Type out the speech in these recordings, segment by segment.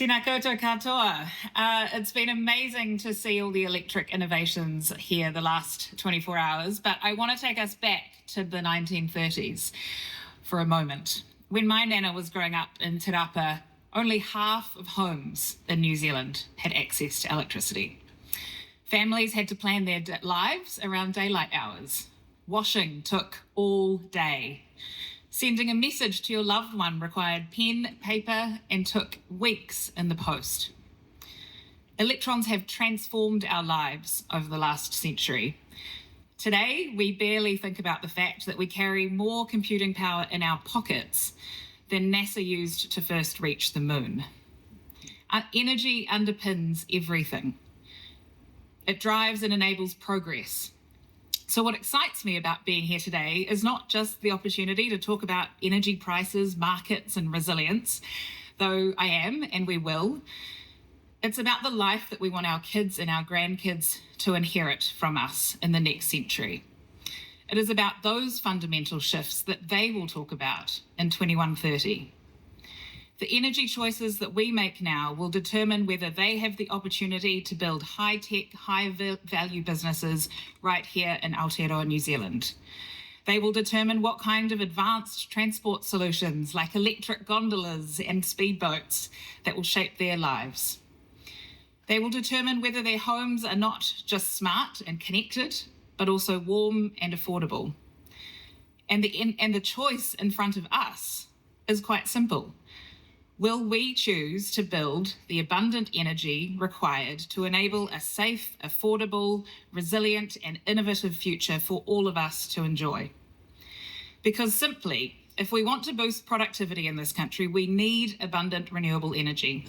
Tēnā koutou katoa. It's been amazing to see all the electric innovations here the last 24 hours, but I want to take us back to the 1930s for a moment. When my nana was growing up in Te Rapa, only half of homes in New Zealand had access to electricity. Families had to plan their lives around daylight hours. Washing took all day. Sending a message to your loved one required pen, paper, and took weeks in the post. Electrons have transformed our lives over the last century. Today, we barely think about the fact that we carry more computing power in our pockets than NASA used to first reach the moon. Our energy underpins everything. It drives and enables progress. So what excites me about being here today is not just the opportunity to talk about energy prices, markets, and resilience, though I am and we will. It's about the life that we want our kids and our grandkids to inherit from us in the next century. It is about those fundamental shifts that they will talk about in 2130. The energy choices that we make now will determine whether they have the opportunity to build high-tech, high-value businesses right here in Aotearoa, New Zealand. They will determine what kind of advanced transport solutions like electric gondolas and speedboats that will shape their lives. They will determine whether their homes are not just smart and connected, but also warm and affordable. And the choice in front of us is quite simple. Will we choose to build the abundant energy required to enable a safe, affordable, resilient, and innovative future for all of us to enjoy? Because simply, if we want to boost productivity in this country, we need abundant renewable energy.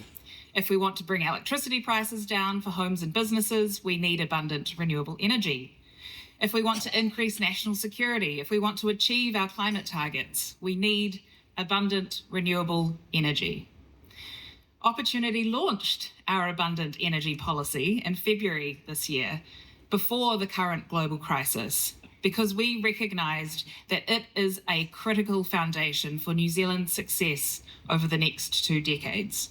If we want to bring electricity prices down for homes and businesses, we need abundant renewable energy. If we want to increase national security, if we want to achieve our climate targets, we need abundant renewable energy. Opportunity launched our abundant energy policy in February this year, before the current global crisis, because we recognised that it is a critical foundation for New Zealand's success over the next 2 decades.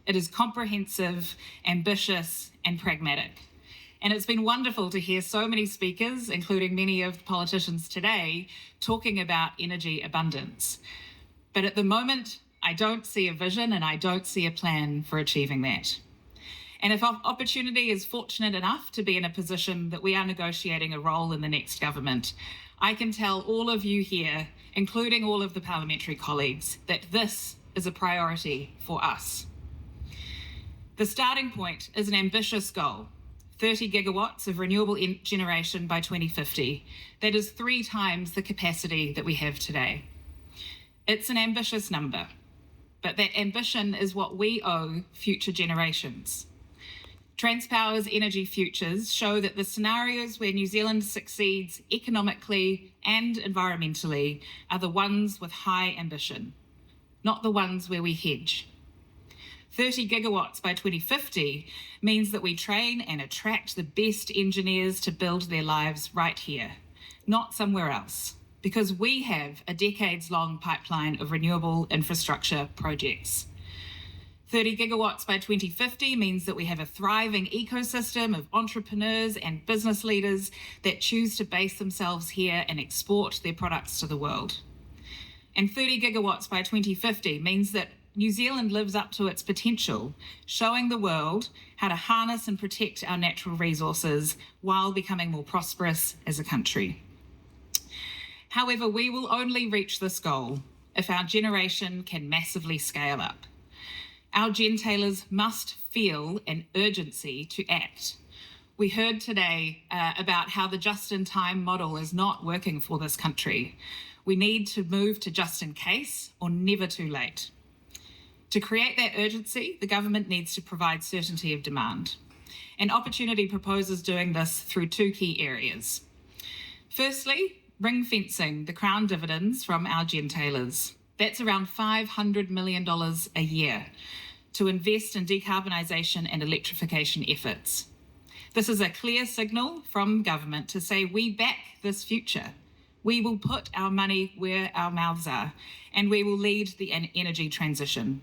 It is comprehensive, ambitious, and pragmatic. And it's been wonderful to hear so many speakers, including many of the politicians today, talking about energy abundance. But at the moment, I don't see a vision and I don't see a plan for achieving that. And if opportunity is fortunate enough to be in a position that we are negotiating a role in the next government, I can tell all of you here, including all of the parliamentary colleagues, that this is a priority for us. The starting point is an ambitious goal, 30 gigawatts of renewable generation by 2050. That is 3 times the capacity that we have today. It's an ambitious number, but that ambition is what we owe future generations. Transpower's energy futures show that the scenarios where New Zealand succeeds economically and environmentally are the ones with high ambition, not the ones where we hedge. 30 gigawatts by 2050 means that we train and attract the best engineers to build their lives right here, not somewhere else, because we have a decades-long pipeline of renewable infrastructure projects. 30 gigawatts by 2050 means that we have a thriving ecosystem of entrepreneurs and business leaders that choose to base themselves here and export their products to the world. And 30 gigawatts by 2050 means that New Zealand lives up to its potential, showing the world how to harness and protect our natural resources while becoming more prosperous as a country. However, we will only reach this goal if our generation can massively scale up. Our gentailers must feel an urgency to act. We heard today about how the just-in-time model is not working for this country. We need to move to just-in-case or never too late. To create that urgency, the government needs to provide certainty of demand. And Opportunity proposes doing this through 2 key areas. Firstly, ring-fencing the Crown dividends from our gentailers. That's around $500 million a year to invest in decarbonisation and electrification efforts. This is a clear signal from government to say we back this future. We will put our money where our mouths are, and we will lead the energy transition.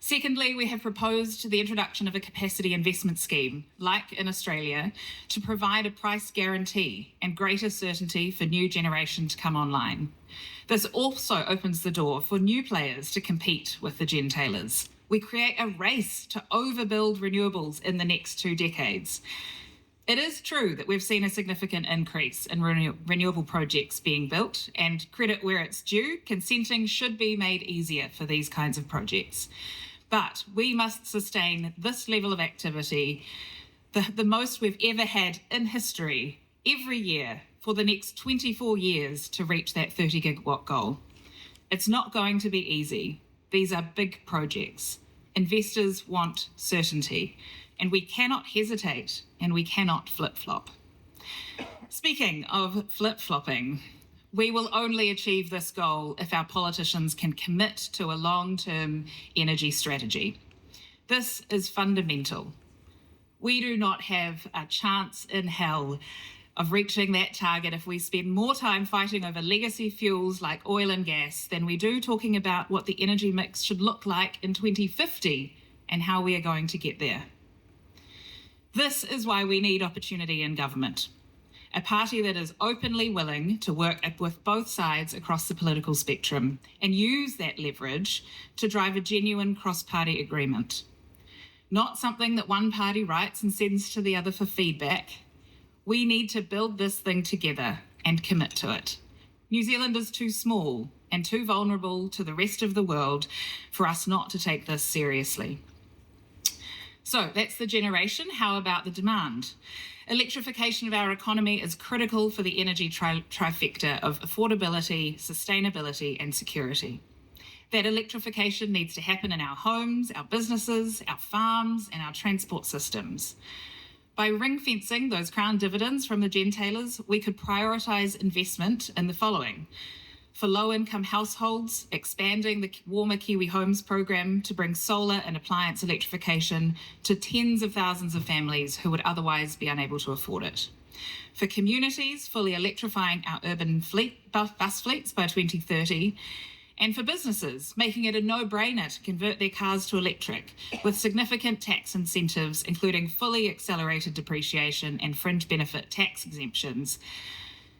Secondly, we have proposed the introduction of a capacity investment scheme, like in Australia, to provide a price guarantee and greater certainty for new generation to come online. This also opens the door for new players to compete with the gentailers. We create a race to overbuild renewables in the next 2 decades. It is true that we've seen a significant increase in renewable projects being built, and credit where it's due, consenting should be made easier for these kinds of projects. But we must sustain this level of activity, the most we've ever had in history, every year for the next 24 years to reach that 30 gigawatt goal. It's not going to be easy. These are big projects. Investors want certainty, and we cannot hesitate and we cannot flip-flop. Speaking of flip-flopping, we will only achieve this goal if our politicians can commit to a long-term energy strategy. This is fundamental. We do not have a chance in hell of reaching that target if we spend more time fighting over legacy fuels like oil and gas than we do talking about what the energy mix should look like in 2050 and how we are going to get there. This is why we need opportunity in government. A party that is openly willing to work with both sides across the political spectrum and use that leverage to drive a genuine cross-party agreement. Not something that one party writes and sends to the other for feedback. We need to build this thing together and commit to it. New Zealand is too small and too vulnerable to the rest of the world for us not to take this seriously. So that's the generation. How about the demand? Electrification of our economy is critical for the energy trifecta of affordability, sustainability, and security. That electrification needs to happen in our homes, our businesses, our farms, and our transport systems. By ring-fencing those crown dividends from the gentailers, we could prioritise investment in the following. For low-income households, expanding the Warmer Kiwi Homes program to bring solar and appliance electrification to tens of thousands of families who would otherwise be unable to afford it. For communities, fully electrifying our urban bus fleets by 2030. And for businesses, making it a no-brainer to convert their cars to electric, with significant tax incentives, including fully accelerated depreciation and fringe benefit tax exemptions.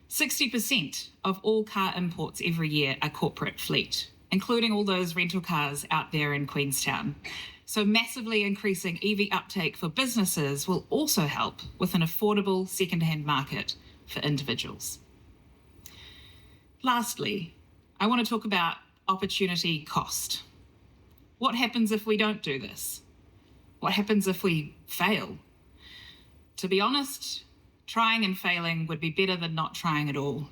60% of all car imports every year are corporate fleet, including all those rental cars out there in Queenstown. So massively increasing EV uptake for businesses will also help with an affordable second-hand market for individuals. Lastly, I want to talk about opportunity cost. What happens if we don't do this? What happens if we fail? To be honest, trying and failing would be better than not trying at all.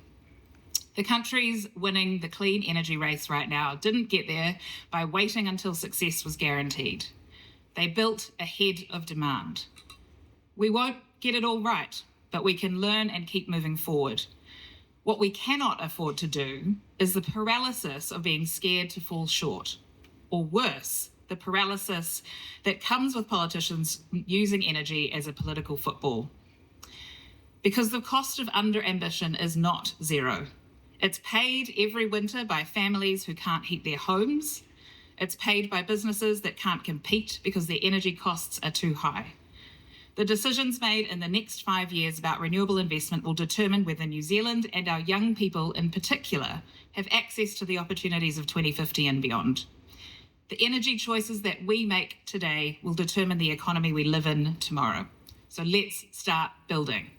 The countries winning the clean energy race right now didn't get there by waiting until success was guaranteed. They built ahead of demand. We won't get it all right, but we can learn and keep moving forward. What we cannot afford to do is the paralysis of being scared to fall short, or worse, the paralysis that comes with politicians using energy as a political football. Because the cost of under-ambition is not zero. It's paid every winter by families who can't heat their homes. It's paid by businesses that can't compete because their energy costs are too high. The decisions made in the next 5 years about renewable investment will determine whether New Zealand and our young people in particular have access to the opportunities of 2050 and beyond. The energy choices that we make today will determine the economy we live in tomorrow. So let's start building.